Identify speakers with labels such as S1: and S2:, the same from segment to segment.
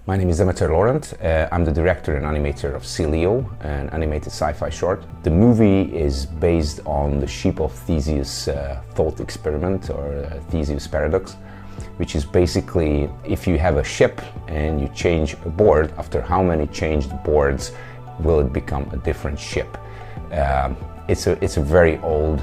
S1: My name is Laurent. I'm the director and animator of Sileo, an animated sci-fi short. The movie is based on the Ship of Theseus thought experiment, or Theseus paradox, which is basically if you have a ship and you change a board, after how many changed boards will it become a different ship? It's a very old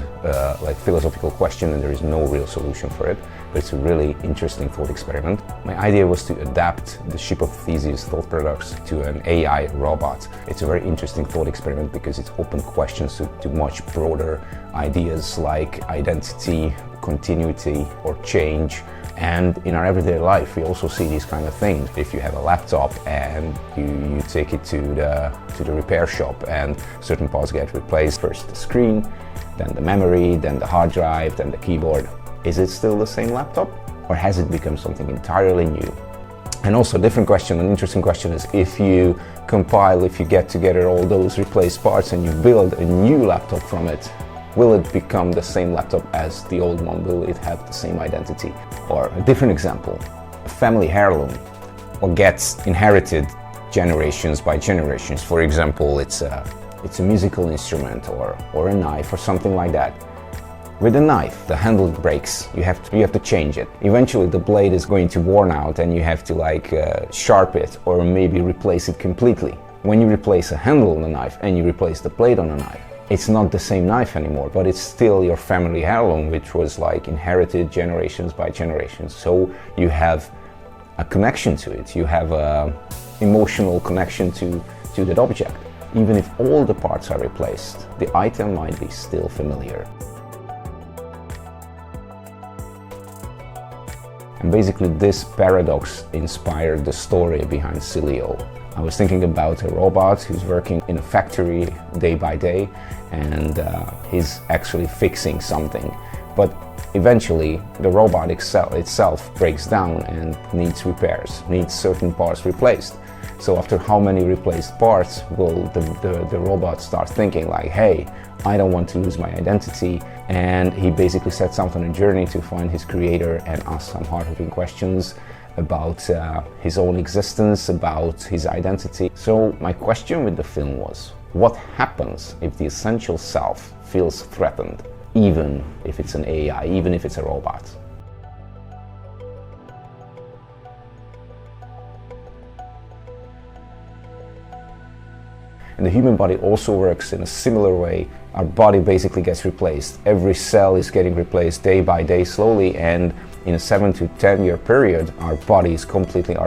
S1: philosophical question, and there is no real solution for it, but it's a really interesting thought experiment. My idea was to adapt the Ship of Theseus thought paradox to an AI robot. It's a very interesting thought experiment because it's open questions to much broader ideas like identity, continuity, or change. And in our everyday life, we also see these kind of things. If you have a laptop and you take it to the repair shop and certain parts get replaced, first the screen, then the memory, then the hard drive, then the keyboard. Is it still the same laptop, or has it become something entirely new? And also a different question, an interesting question, is if you get together all those replaced parts and you build a new laptop from it, will it become the same laptop as the old one? Will it have the same identity? Or a different example, a family heirloom, or gets inherited generations by generations. For example, it's a musical instrument or a knife or something like that. With a knife, the handle breaks, you have to change it. Eventually the blade is going to worn out and you have to sharp it or maybe replace it completely. When you replace a handle on a knife and you replace the blade on a knife, it's not the same knife anymore, but it's still your family heirloom, which was inherited generations by generations. So you have a connection to it, you have an emotional connection to that object. Even if all the parts are replaced, the item might be still familiar. And basically this paradox inspired the story behind Sileo. I was thinking about a robot who's working in a factory day by day, and he's actually fixing something. But eventually the robot itself breaks down and needs repairs, needs certain parts replaced. So after how many replaced parts will the robot start thinking like, hey, I don't want to lose my identity? And he basically sets out on a journey to find his creator and ask some hard-hitting questions about his own existence, about his identity. So my question with the film was, what happens if the essential self feels threatened, even if it's an AI, even if it's a robot? And the human body also works in a similar way. Our body basically gets replaced. Every cell is getting replaced day by day slowly, and in a 7 to 10 year period, our body is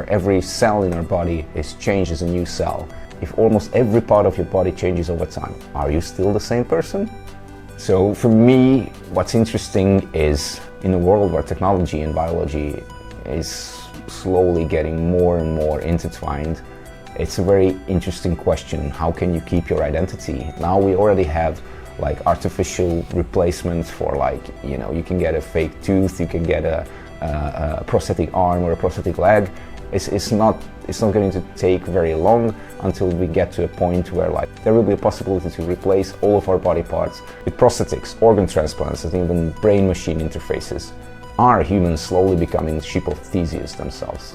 S1: every cell in our body is changed as a new cell. If almost every part of your body changes over time, are you still the same person? So for me, what's interesting is in a world where technology and biology is slowly getting more and more intertwined, it's a very interesting question. How can you keep your identity? Now we already have artificial replacements for you can get a fake tooth, you can get a prosthetic arm or a prosthetic leg. It's not going to take very long until we get to a point where there will be a possibility to replace all of our body parts with prosthetics, organ transplants, and even brain-machine interfaces. Are humans slowly becoming the Ship of Theseus themselves?